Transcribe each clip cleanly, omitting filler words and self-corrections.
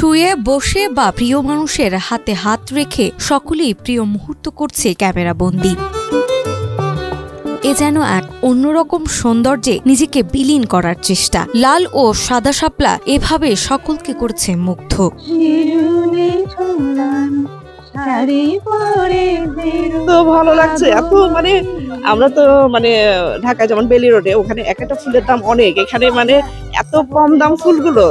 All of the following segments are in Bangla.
শুয়ে বসে বা প্রিয় মানুষের হাতে হাত রেখে সকলেই প্রিয় মুহূর্ত করছে ক্যামেরাবন্দি। এ যেন এক অন্যরকম সৌন্দর্যে নিজেকে বিলীন করার চেষ্টা। লাল ও সাদা শাপলা এভাবে সকলকে করছে মুগ্ধ। তো ভালো লাগছে এত, মানে আমরা তো ঢাকা যেমন বেলি রোডে ওখানে একটা ফুলের দাম অনেক, এখানে এত কম দাম ফুলগুলো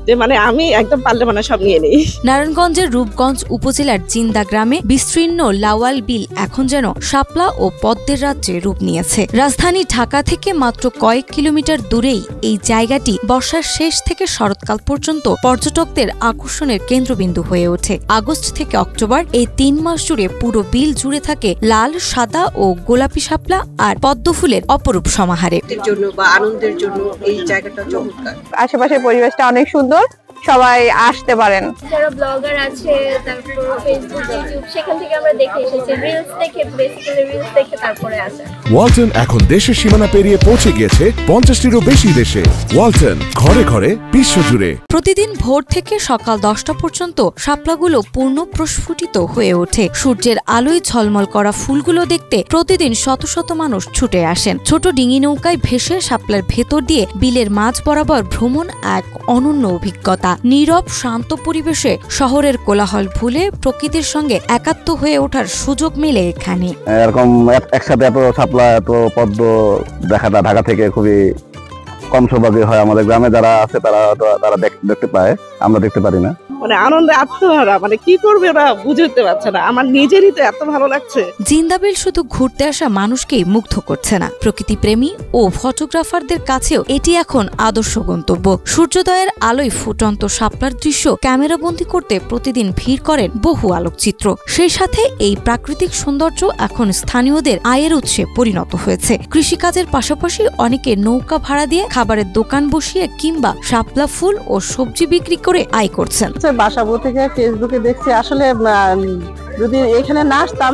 যে আমি একদম পারলে সব নিয়ে নেই। নারায়ণগঞ্জের রূপগঞ্জ উপজেলার জিন্দা গ্রামে বিস্তীর্ণ লাওয়াল বিল এখন যেন শাপলা ও পদ্মের রাজ্যে রূপ নিয়েছে। রাজধানী ঢাকা থেকে মাত্র কয়েক কিলোমিটার দূরেই এই জায়গাটি বর্ষার শেষ থেকে শরৎকাল পর্যন্ত পর্যটকদের আকর্ষণের কেন্দ্রবিন্দু হয়ে ওঠে। আগস্ট থেকে অক্টোবর এই 3 মাস জুড়ে পুরো বিল জুড়ে থাকে লাল, সাদা ও গোলাপি শাপলা আর পদ্ম ফুলের অপরূপ সমাহারে। জন্য বা আনন্দের জন্য এই জায়গাটা চমৎকার। আশেপাশের পরিবেশটা অনেক সুন্দর, সবাই আসতে পারেন। যারা ব্লগার আছে, তারপর ফেসবুক, ইউটিউব, সেখান থেকে আমরা দেখে এসেছি, রিলস দেখে, বেসিক্যালি রিলস দেখে তারপরে আসা। ওয়ালটন এখন দেশের সীমানা পেরিয়ে পৌঁছে গিয়েছে 50টিরও বেশি দেশে। ওয়ালটন, ঘরে ঘরে বিশ্বজুড়ে। প্রতিদিন ভোর থেকে সকাল 10টা পর্যন্ত শাপলাগুলো পূর্ণ প্রস্ফুটিত হয়ে ওঠে। সূর্যের আলোয় ঝলমল করা ফুলগুলো দেখতে প্রতিদিন শত শত মানুষ ছুটে আসেন। ছোট ডিঙি নৌকায় ভেসে শাপলার ভেতর দিয়ে বিলের মাঝ বরাবর ভ্রমণ এক অনন্য অভিজ্ঞতা। নীরব শান্ত পরিবেশে শহরের কোলাহল ভুলে প্রকৃতির সঙ্গে একাত্ম হয়ে ওঠার সুযোগ মেলে এখানে। এরকম একসাথে এত শাপলা, এত পদ্ম দেখাটা ঢাকা থেকে খুবই কম সৌভাগ্য হয়। আমাদের গ্রামে যারা আছে তারা দেখতে পায়, আমরা দেখতে পারি না। আনন্দে আত্মহারা, কি করবে ওরা বুঝে উঠতে পারছে না। আমার নিজেরই তো এত ভালো লাগছে। জিন্দাবিল শুধু ঘুরতে আসা মানুষকেই মুগ্ধ করছে না, প্রকৃতি প্রেমী ও ফটোগ্রাফারদের কাছেও এটি এখন আদর্শ গন্তব্য। সূর্যোদয়ের আলোয় ফুটন্ত শাপলার দৃশ্য ক্যামেরাবন্দি করতে প্রতিদিন ভিড় করেন বহু আলোকচিত্র। সেই সাথে এই প্রাকৃতিক সৌন্দর্য এখন স্থানীয়দের আয়ের উৎসে পরিণত হয়েছে। কৃষিকাজের পাশাপাশি অনেকে নৌকা ভাড়া দিয়ে খাবারের দোকান বসিয়ে কিংবা শাপলা ফুল ও সবজি বিক্রি করে আয় করছেন। বাসাবো থেকে ফেসবুকে দেখছি, আসলে যদি এখানে না আসতাম,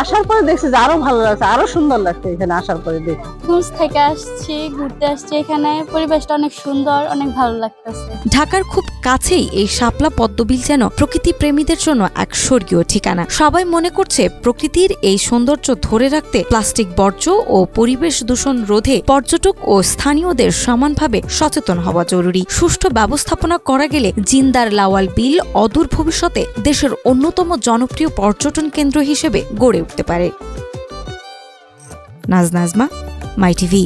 আসার পরে দেখছি যে আরো ভালো লাগছে, আরো সুন্দর লাগছে এখানে আসার পরে দেখি। খুঁজ থেকে আসছি, ঘুরতে আসছি, এখানে পরিবেশটা অনেক সুন্দর, অনেক ভালো লাগতেছে। ঢাকার খুব কাছেই এই শাপলা পদ্মবিল যেন প্রকৃতি প্রেমীদের জন্য এক স্বর্গীয় ঠিকানা। সবাই মনে করছে প্রকৃতির এই সৌন্দর্য ধরে রাখতে প্লাস্টিক বর্জ্য ও পরিবেশ দূষণ রোধে পর্যটক ও স্থানীয়দের সমানভাবে সচেতন হওয়া জরুরি। সুষ্ঠু ব্যবস্থাপনা করা গেলে জিন্দার লাওয়াল বিল অদূর ভবিষ্যতে দেশের অন্যতম জনপ্রিয় পর্যটন কেন্দ্র হিসেবে গড়ে উঠতে পারে। নাজমা, মাই টিভি।